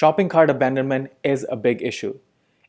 Shopping cart abandonment is a big issue.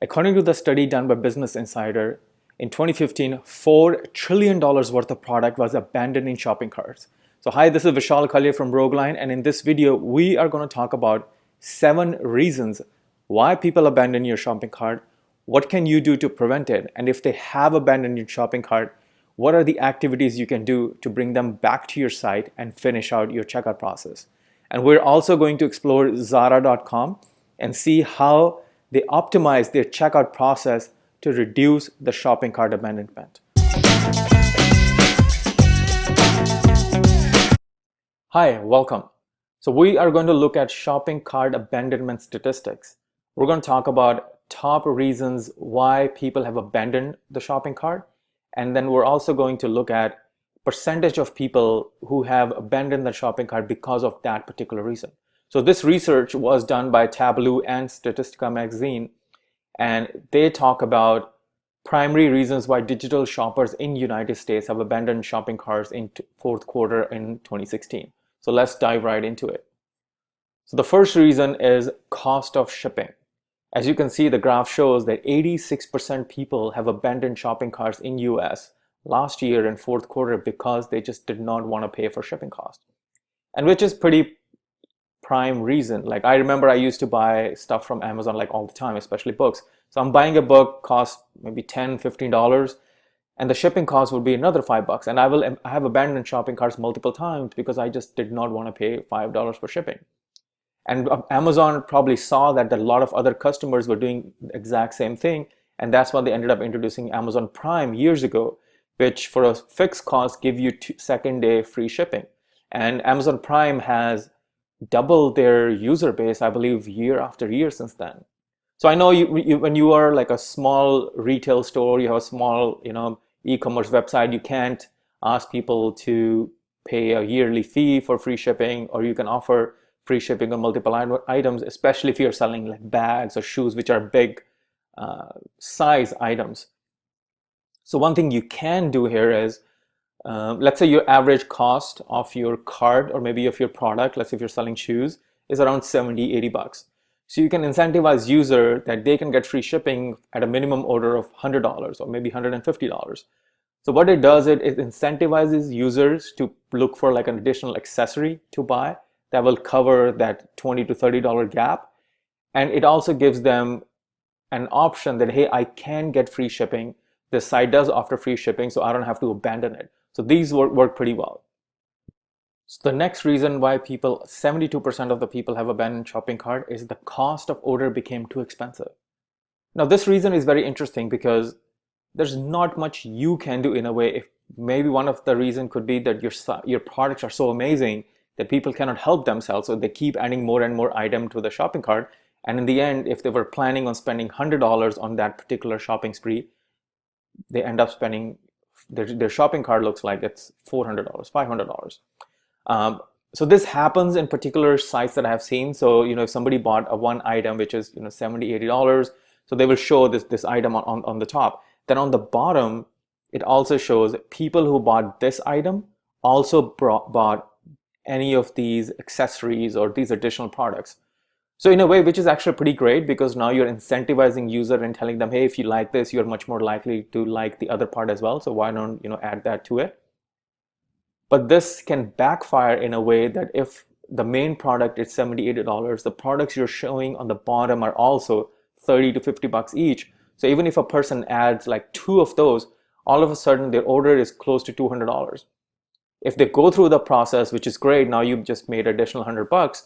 According to the study done by Business Insider, in 2015, $4 trillion worth of product was abandoned in shopping carts. So hi, this is Vishal Kalia from Rogueline, and in this video, we are going to talk about 7 reasons why people abandon your shopping cart, what can you do to prevent it, and if they have abandoned your shopping cart, what are the activities you can do to bring them back to your site and finish out your checkout process. And we're also going to explore Zara.com and see how they optimize their checkout process to reduce the shopping cart abandonment. Hi, welcome. So we are going to look at shopping cart abandonment statistics. We're going to talk about top reasons why people have abandoned the shopping cart. And then we're also going to look at percentage of people who have abandoned the shopping cart because of that particular reason. So this research was done by Tableau and Statistica magazine, and they talk about primary reasons why digital shoppers in United States have abandoned shopping carts in fourth quarter in 2016. So let's dive right into it. So the first reason is cost of shipping. As you can see, the graph shows that 86% people have abandoned shopping carts in US last year in fourth quarter because they just did not want to pay for shipping costs. And which is pretty prime reason. Like I remember I used to buy stuff from Amazon like all the time, especially books. So I'm buying a book, cost maybe $10, $15, and the shipping cost would be another $5. And I have abandoned shopping carts multiple times because I just did not want to pay $5 for shipping. And Amazon probably saw that a lot of other customers were doing the exact same thing, and that's why they ended up introducing Amazon Prime years ago, which for a fixed cost give you second day free shipping. And Amazon Prime has doubled their user base, I believe, year after year since then. So I know when you are like a small retail store, you have a small e-commerce website, you can't ask people to pay a yearly fee for free shipping, or you can offer free shipping on multiple items, especially if you're selling like bags or shoes, which are big size items. So one thing you can do here is, let's say your average cost of your cart or maybe of your product, let's say if you're selling shoes, is around $70-$80. So you can incentivize user that they can get free shipping at a minimum order of $100 or maybe $150. So what it does, it incentivizes users to look for like an additional accessory to buy that will cover that $20 to $30 gap. And it also gives them an option that, hey, I can get free shipping. This site does offer free shipping, so I don't have to abandon it. So these work pretty well. So the next reason why 72% of the people have abandoned shopping cart is the cost of order became too expensive. Now this reason is very interesting because there's not much you can do in a way. If maybe one of the reason could be that your products are so amazing that people cannot help themselves, so they keep adding more and more items to the shopping cart. And in the end, if they were planning on spending $100 on that particular shopping spree, they end up spending, their shopping cart looks like it's $400, $500. So this happens in particular sites that I have seen. So, if somebody bought a one item, which is, $70, $80, so they will show this item on the top. Then on the bottom, it also shows people who bought this item also bought any of these accessories or these additional products. So in a way, which is actually pretty great because now you're incentivizing user and telling them, hey, if you like this, you're much more likely to like the other part as well. So why don't add that to it? But this can backfire in a way that if the main product is $70, $80, the products you're showing on the bottom are also $30 to $50 each. So even if a person adds like 2 of those, all of a sudden their order is close to $200. If they go through the process, which is great, now you've just made additional $100.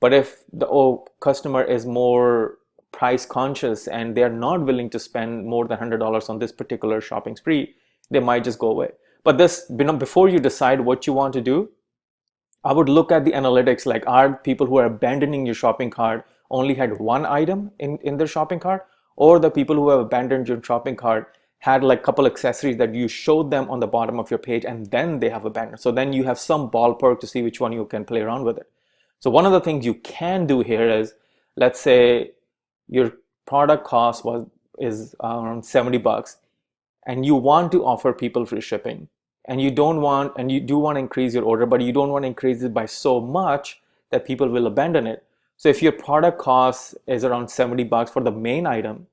But if the customer is more price conscious and they're not willing to spend more than $100 on this particular shopping spree, they might just go away. But this, before you decide what you want to do, I would look at the analytics, like are people who are abandoning your shopping cart only had one item in their shopping cart, or the people who have abandoned your shopping cart had like a couple accessories that you showed them on the bottom of your page and then they have abandoned. So then you have some ballpark to see which one you can play around with it. So one of the things you can do here is, let's say your product cost is around $70 and you want to offer people free shipping and you do want to increase your order, but you don't want to increase it by so much that people will abandon it. So if your product cost is around 70 bucks for the main item,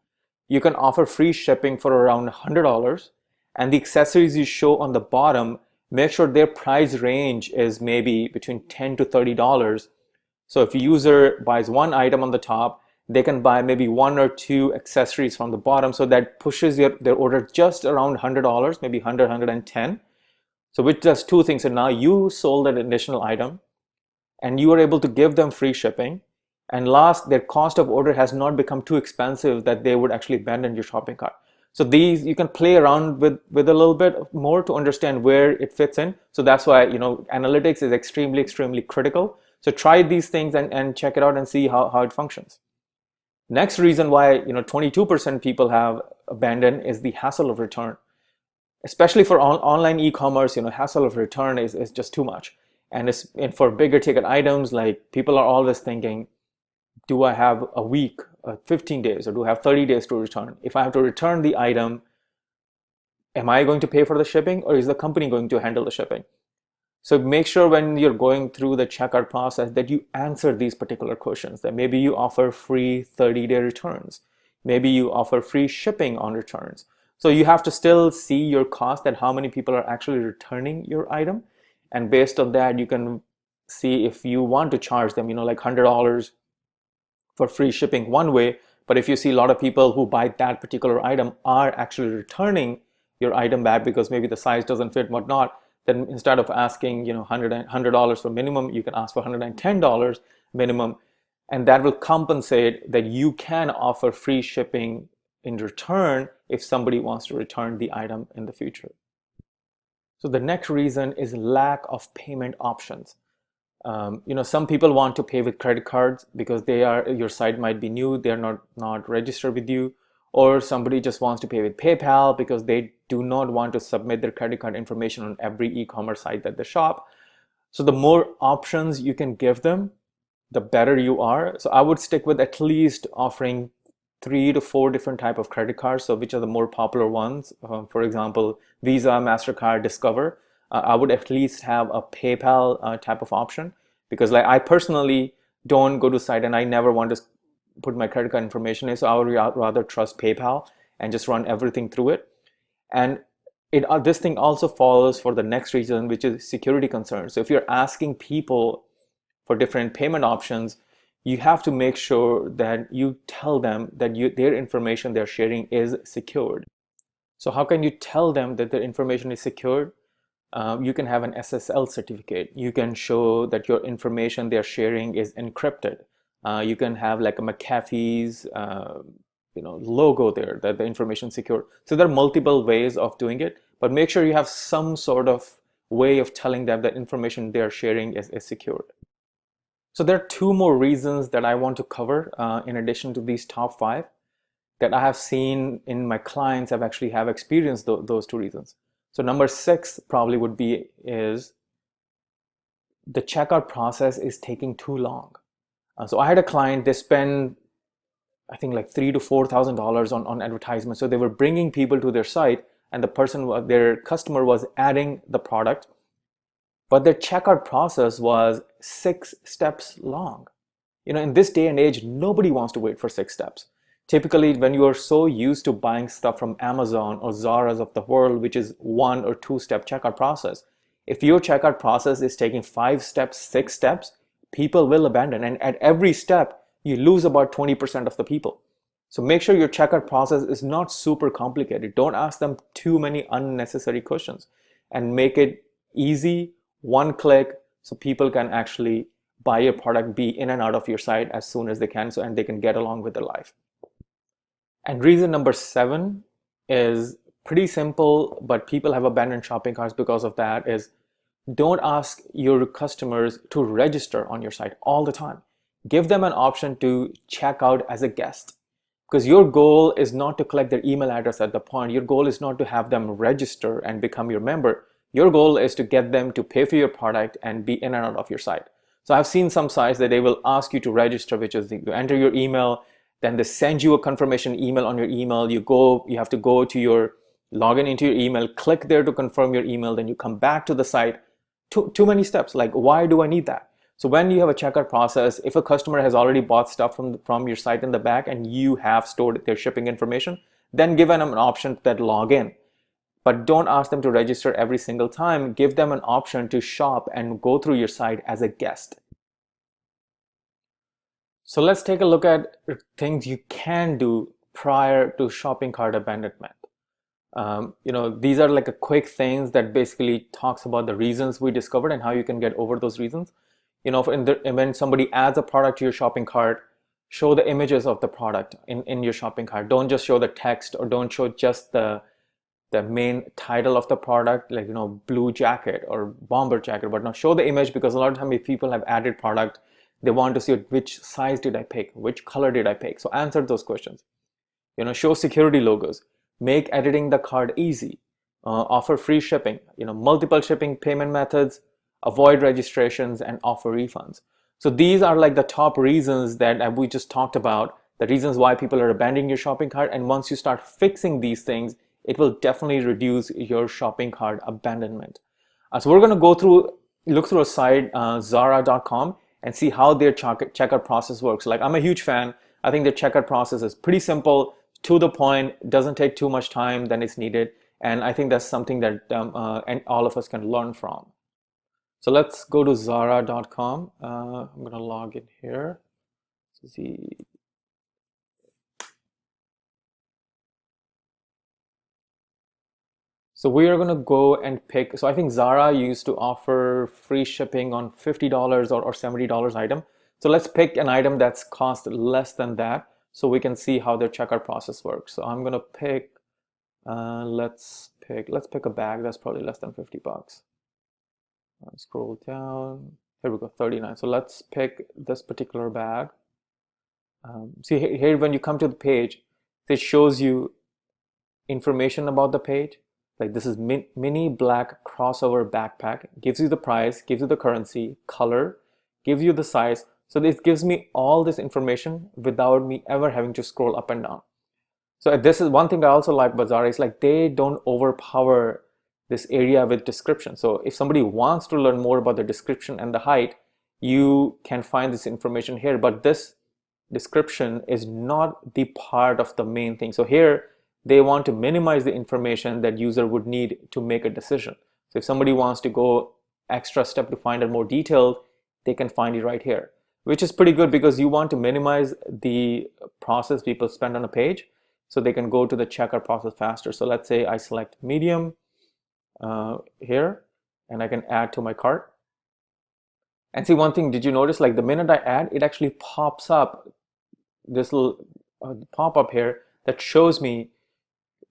you can offer free shipping for around $100, and the accessories you show on the bottom, make sure their price range is maybe between $10 to $30. So if a user buys one item on the top, they can buy maybe one or two accessories from the bottom, so that pushes their order just around $100, maybe 100, 110. So which does two things. So now you sold an additional item and you are able to give them free shipping. And last, their cost of order has not become too expensive that they would actually abandon your shopping cart. So these you can play around with a little bit more to understand where it fits in. So that's why, analytics is extremely critical. So try these things and check it out and see how it functions. Next reason why 22% people have abandoned is the hassle of return. Especially for online e-commerce, hassle of return is just too much. And for bigger ticket items, like people are always thinking, do I have a week, 15 days, or do I have 30 days to return? If I have to return the item, am I going to pay for the shipping, or is the company going to handle the shipping? So make sure when you're going through the checkout process that you answer these particular questions, that maybe you offer free 30-day returns. Maybe you offer free shipping on returns. So you have to still see your cost, that how many people are actually returning your item. And based on that, you can see if you want to charge them, like $100 for free shipping one way. But if you see a lot of people who buy that particular item are actually returning your item back because maybe the size doesn't fit, whatnot, then instead of asking $100 for minimum, you can ask for $110 minimum, and that will compensate that you can offer free shipping in return if somebody wants to return the item in the future. So the next reason is lack of payment options. Some people want to pay with credit cards because your site might be new, they're not registered with you, or somebody just wants to pay with PayPal because they do not want to submit their credit card information on every e-commerce site that they shop. So the more options you can give them, the better you are. So I would stick with at least offering 3 to 4 different type of credit cards. So which are the more popular ones? For example, Visa, MasterCard, Discover. I would at least have a PayPal type of option, because like I personally don't go to site and I never want to put my credit card information in, so I would rather trust PayPal and just run everything through it. And this thing also follows for the next reason, which is security concerns. So if you're asking people for different payment options, you have to make sure that you tell them that their information they're sharing is secured. So how can you tell them that their information is secured? You can have an SSL certificate. You can show that your information they're sharing is encrypted. You can have like a McAfee's logo there, that the information is secure. So there are multiple ways of doing it, but make sure you have some sort of way of telling them that information they're sharing is secured. So there are 2 more reasons that I want to cover in addition to these top 5 that I have seen in my clients. I've actually have experienced those 2 reasons. So number 6 probably would be is the checkout process is taking too long. So I had a client, they spend I think like $3,000 to $4,000 on advertisement. So they were bringing people to their site, and their customer was adding the product, but their checkout process was 6 steps long. In this day and age, nobody wants to wait for 6 steps. Typically, when you are so used to buying stuff from Amazon or Zara's of the world, which is 1 or 2 step checkout process, if your checkout process is taking 5 steps, 6 steps, people will abandon. And at every step, you lose about 20% of the people. So make sure your checkout process is not super complicated. Don't ask them too many unnecessary questions, and make it easy, one click, so people can actually buy your product, be in and out of your site as soon as they can, and they can get along with their life. And reason number 7 is pretty simple, but people have abandoned shopping carts because of that, is don't ask your customers to register on your site all the time. Give them an option to check out as a guest, because your goal is not to collect their email address at the point. Your goal is not to have them register and become your member. Your goal is to get them to pay for your product and be in and out of your site. So I've seen some sites that they will ask you to register, which is you enter your email, then they send you a confirmation email on your email. You have to go to login into your email, click there to confirm your email, then you come back to the site. Too many steps. Like, why do I need that? So when you have a checkout process, if a customer has already bought stuff from your site in the back and you have stored their shipping information, then give them an option that log in. But don't ask them to register every single time. Give them an option to shop and go through your site as a guest. So let's take a look at things you can do prior to shopping cart abandonment. These are like a quick things that basically talks about the reasons we discovered and how you can get over those reasons. When somebody adds a product to your shopping cart, show the images of the product in your shopping cart. Don't just show the text, or don't show just the main title of the product, like blue jacket or bomber jacket, but now show the image, because a lot of times if people have added product, they want to see which size did I pick, which color did I pick. So answer those questions. Show security logos, make editing the cart easy, offer free shipping, multiple shipping payment methods, avoid registrations, and offer refunds. So these are like the top reasons that we just talked about, the reasons why people are abandoning your shopping cart. And once you start fixing these things, it will definitely reduce your shopping cart abandonment. So we're going to look through a site, Zara.com, and see how their checkout process works. Like, I'm a huge fan. I think their checkout process is pretty simple, to the point, doesn't take too much time than is needed. And I think that's something that and all of us can learn from. So let's go to Zara.com. I'm going to log in here. So we are going to go and pick. So I think Zara used to offer free shipping on $50 or $70 item. So let's pick an item that's cost less than that, so we can see how their checkout process works. So I'm going to pick, let's pick a bag that's probably less than 50 bucks. Scroll down. Here we go, 39. So let's pick this particular bag. See here, when you come to the page, it shows you information about the page. Like, this is mini black crossover backpack. Gives you the price, gives you the currency, color, gives you the size. So this gives me all this information without me ever having to scroll up and down. So this is one thing I also like about Zara, is like they don't overpower this area with description. So if somebody wants to learn more about the description and the height, you can find this information here, but this description is not the part of the main thing. So here they want to minimize the information that user would need to make a decision. So if somebody wants to go extra step to find out more detailed, they can find it right here, which is pretty good, because you want to minimize the process people spend on a page so they can go to the checkout process faster. So let's say I select medium here, and I can add to my cart. And see, one thing, did you notice, like the minute I add, it actually pops up this little pop-up here that shows me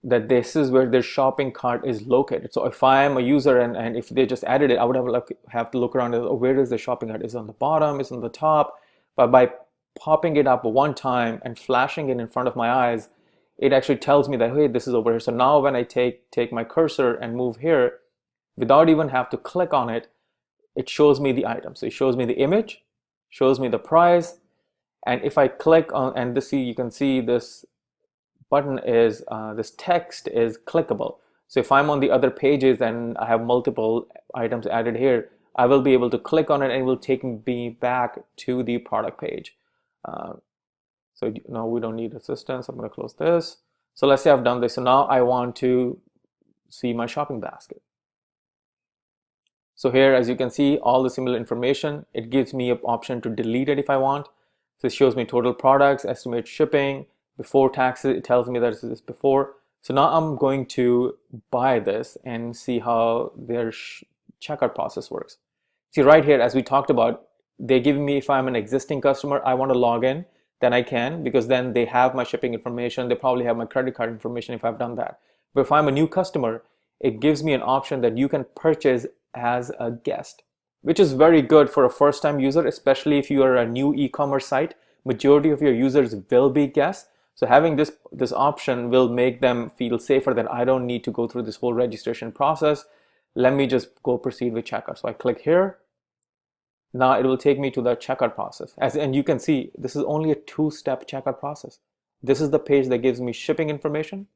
that this is where their shopping cart is located. So if I am a user and if they just added it, I would have to look around and, oh, where is the shopping cart? Is it on the bottom? Is it on the top? But by popping it up one time and flashing it in front of my eyes, it actually tells me that, hey, this is over here. So now when I take my cursor and move here, without even have to click on it, it shows me the item. So it shows me the image, shows me the price, and if I click on, and you can see this button is, this text is clickable. So if I'm on the other pages and I have multiple items added here, I will be able to click on it and it will take me back to the product page. So now we don't need assistance. I'm going to close this. So let's say I've done this. So now I want to see my shopping basket. So here, as you can see, all the similar information. It gives me an option to delete it if I want. So it shows me total products, estimate shipping, before taxes. It tells me that this is before. So now I'm going to buy this and see how their checkout process works. See right here, as we talked about, they give me, if I'm an existing customer, I want to log in, then I can, because then they have my shipping information. They probably have my credit card information if I've done that. But if I'm a new customer, it gives me an option that you can purchase as a guest, which is very good for a first-time user, especially if you are a new e-commerce site. Majority of your users will be guests. So having this option will make them feel safer, that I don't need to go through this whole registration process. Let me just go proceed with checkout. So I click here. Now it will take me to the checkout process. And you can see, this is only a two-step checkout process. This is the page that gives me shipping information.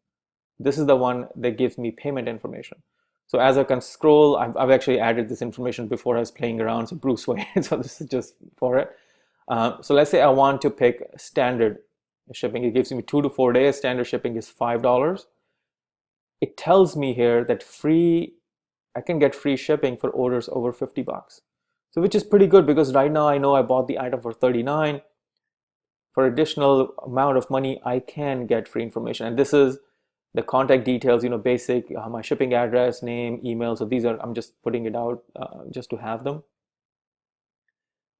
This is the one that gives me payment information. So as I can scroll, I've actually added this information before I was playing around, so Bruce Wayne, so this is just for it. So let's say I want to pick standard shipping. It gives me 2 to 4 days. Standard shipping is $5. It tells me here that I can get free shipping for orders over $50. So which is pretty good because right now I know I bought the item for $39. For additional amount of money, I can get free information. And this is the contact details, basic, my shipping address, name, email. So these are, I'm just putting it out just to have them.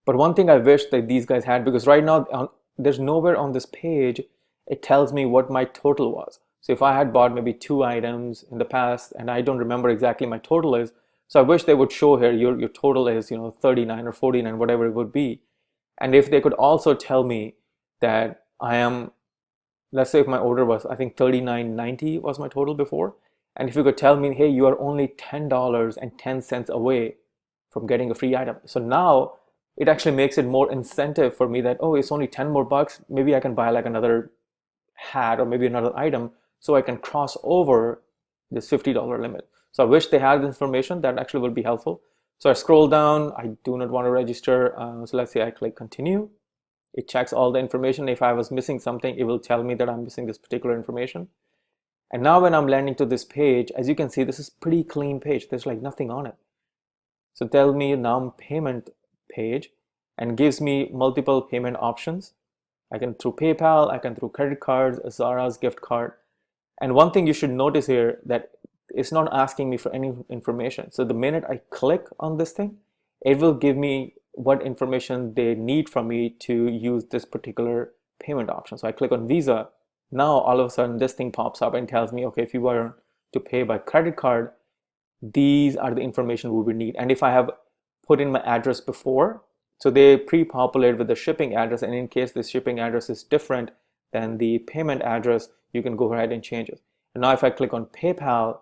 But one thing I wish that these guys had, because right now there's nowhere on this page it tells me what my total was. So if I had bought maybe 2 items in the past and I don't remember exactly my total is, so I wish they would show here your total is 39 or 49, whatever it would be. And if they could also tell me that I am, let's say if my order was, I think $39.90 was my total before, and if you could tell me, hey, you are only $10.10 away from getting a free item. So now it actually makes it more incentive for me that, oh, it's only 10 more bucks, maybe I can buy like another hat or maybe another item so I can cross over this $50 limit. So I wish they had this information. That actually would be helpful. So I scroll down, I do not want to register, so let's say I click continue. It checks all the information. If I was missing something, it will tell me that I'm missing this particular information. And now when I'm landing to this page, as you can see, this is pretty clean page. There's like nothing on it. So tell me now payment page and gives me multiple payment options. I can through PayPal, I can through credit cards, Zara's gift card. And one thing you should notice here that it's not asking me for any information. So the minute I click on this thing, it will give me what information they need from me to use this particular payment option. So I click on Visa. Now all of a sudden this thing pops up and tells me, okay, if you were to pay by credit card, these are the information we would need. And if I have put in my address before, so they pre-populate with the shipping address, and in case the shipping address is different than the payment address, you can go ahead and change it. And now if I click on PayPal,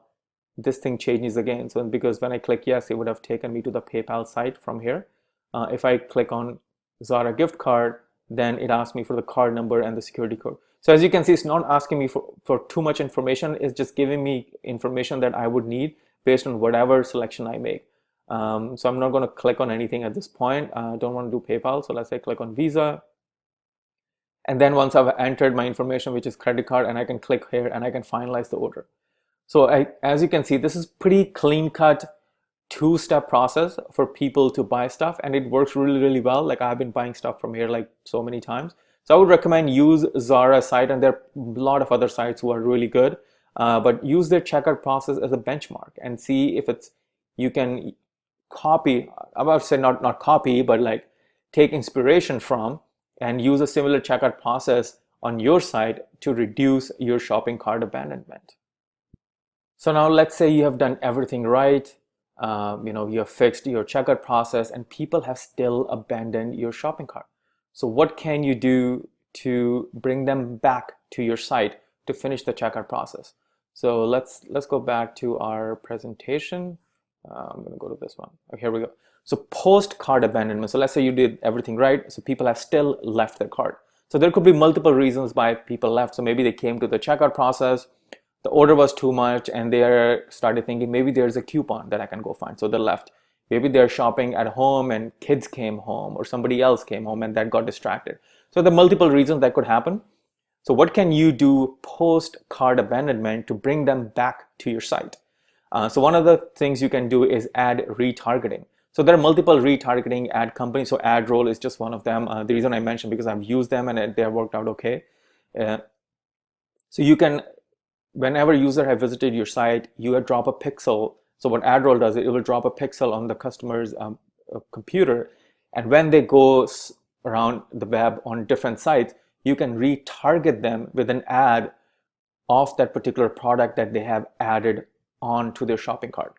this thing changes again. So because when I click yes, it would have taken me to the PayPal site from here. If I click on Zara gift card, then it asks me for the card number and the security code. So as you can see, it's not asking me for too much information. It's just giving me information that I would need based on whatever selection I make. So I'm not going to click on anything at this point. I don't want to do PayPal. So let's say click on Visa. And then once I've entered my information, which is credit card, and I can click here and I can finalize the order. So as you can see, this is pretty clean cut 2-step process for people to buy stuff, and it works really, really well. Like I've been buying stuff from here like so many times. So I would recommend use Zara site, and there are a lot of other sites who are really good, but use their checkout process as a benchmark and see if you can copy, I would say not copy, but like take inspiration from and use a similar checkout process on your site to reduce your shopping cart abandonment. So now let's say you have done everything right. You have fixed your checkout process and people have still abandoned your shopping cart. So what can you do to bring them back to your site to finish the checkout process? So let's go back to our presentation. I'm going to go to this one. Okay, here we go. So post cart abandonment. So let's say you did everything right. So people have still left their cart. So there could be multiple reasons why people left. So maybe they came to the checkout process, the order was too much, and they started thinking maybe there's a coupon that I can go find. So they left. Maybe they're shopping at home and kids came home or somebody else came home and that got distracted. So there are multiple reasons that could happen. So what can you do post cart abandonment to bring them back to your site? So one of the things you can do is ad retargeting. So there are multiple retargeting ad companies. So AdRoll is just one of them. The reason I mentioned because I've used them and they have worked out okay. So you can, whenever user have visited your site, you drop a pixel. So what AdRoll does, it will drop a pixel on the customer's computer. And when they go around the web on different sites, you can retarget them with an ad of that particular product that they have added on to their shopping cart.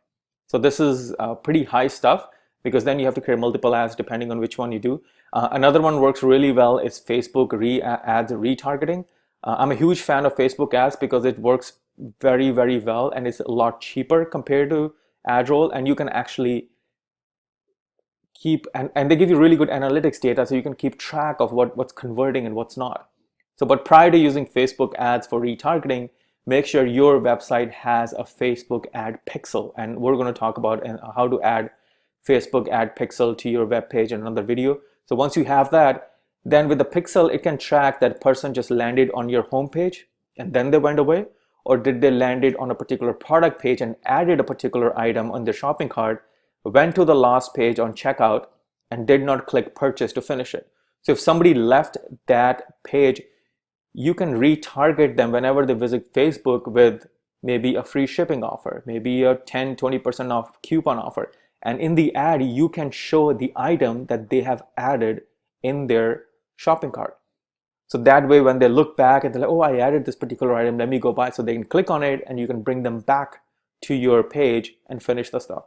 So this is pretty high stuff because then you have to create multiple ads depending on which one you do. Another one works really well is Facebook ads retargeting. I'm a huge fan of Facebook ads because it works very, very well and it's a lot cheaper compared to AdRoll, and you can actually keep, and they give you really good analytics data so you can keep track of what's converting and what's not. So, but prior to using Facebook ads for retargeting, make sure your website has a Facebook ad pixel. And we're going to talk about how to add Facebook ad pixel to your web page in another video. So once you have that, then with the pixel, it can track that person just landed on your homepage and then they went away, or did they landed on a particular product page and added a particular item on their shopping cart, went to the last page on checkout and did not click purchase to finish it. So if somebody left that page, you can retarget them whenever they visit Facebook with maybe a free shipping offer, maybe a 10-20% off coupon offer. And in the ad, you can show the item that they have added in their shopping cart. So that way, when they look back and they're like, oh, I added this particular item, let me go buy. So they can click on it and you can bring them back to your page and finish the stuff.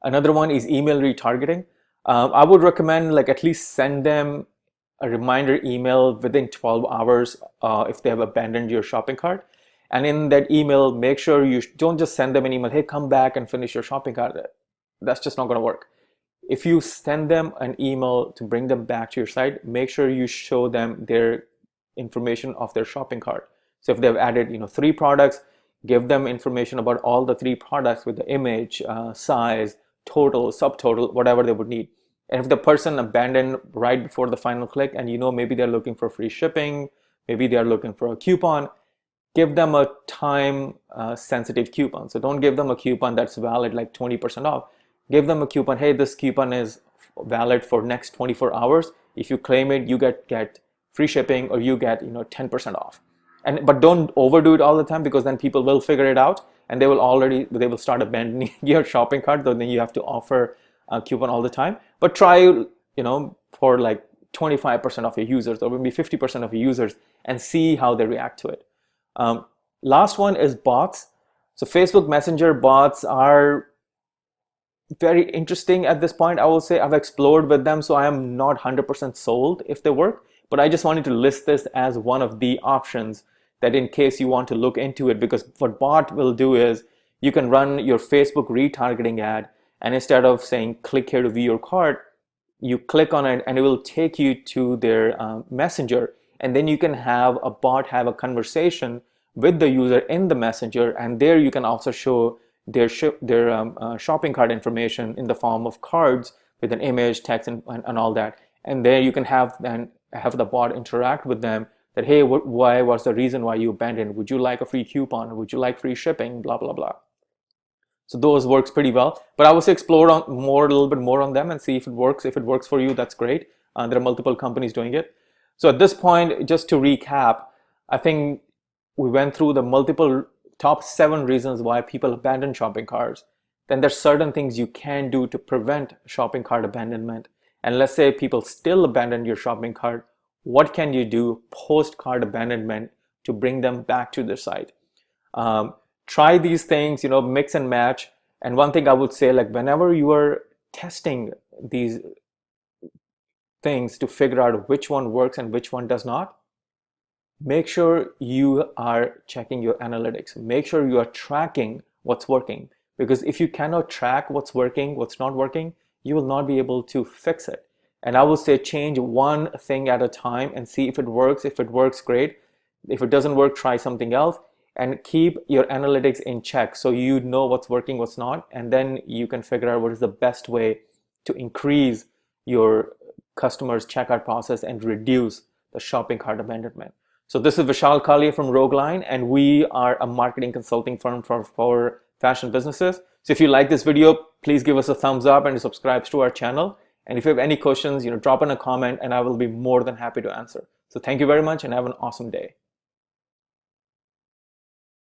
Another one is email retargeting. I would recommend like at least send them a reminder email within 12 hours if they have abandoned your shopping cart. And in that email, make sure you don't just send them an email, hey, come back and finish your shopping cart. That's just not going to work. If you send them an email to bring them back to your site, make sure you show them their information of their shopping cart. So if they've added 3 products, give them information about all the 3 products with the image, size, total, subtotal, whatever they would need. And if the person abandoned right before the final click and maybe they're looking for free shipping, maybe they're looking for a coupon, give them a time sensitive coupon. So don't give them a coupon that's valid like 20% off. Give them a coupon, hey, this coupon is valid for next 24 hours. If you claim it, you get free shipping, or you get 10% off. But don't overdo it all the time, because then people will figure it out and they will start abandoning your shopping cart. So then you have to offer a coupon all the time. But try for like 25% of your users, or maybe 50% of your users, and see how they react to it. Last one is bots. So Facebook Messenger bots are very interesting at this point. I will say I've explored with them, so I am not 100% sold if they work, but I just wanted to list this as one of the options, that in case you want to look into it, because what bot will do is you can run your Facebook retargeting ad, and instead of saying click here to view your cart, you click on it and it will take you to their messenger, and then you can have a bot have a conversation with the user in the messenger, and there you can also show their shopping cart information in the form of cards with an image, text, and all that. And there you can have the bot interact with them that, hey, why was the reason why you abandoned? Would you like a free coupon? Would you like free shipping? Blah, blah, blah. So those works pretty well. But I would say explore a little bit more on them and see if it works. If it works for you, that's great. There are multiple companies doing it. So at this point, just to recap, I think we went through the multiple top 7 reasons why people abandon shopping carts. Then there's certain things you can do to prevent shopping cart abandonment. And let's say people still abandon your shopping cart. What can you do post-cart abandonment to bring them back to their site? Try these things, mix and match. And one thing I would say, like whenever you are testing these things to figure out which one works and which one does not, make sure you are checking your analytics. Make sure you are tracking what's working. Because if you cannot track what's working, what's not working, you will not be able to fix it. And I will say change one thing at a time and see if it works. If it works, great. If it doesn't work, try something else. And keep your analytics in check so you know what's working, what's not. And then you can figure out what is the best way to increase your customers' checkout process and reduce the shopping cart abandonment. So this is Vishal Kalia from Rogueline, and we are a marketing consulting firm for fashion businesses. So if you like this video, please give us a thumbs up and subscribe to our channel. And if you have any questions, drop in a comment and I will be more than happy to answer. So thank you very much and have an awesome day.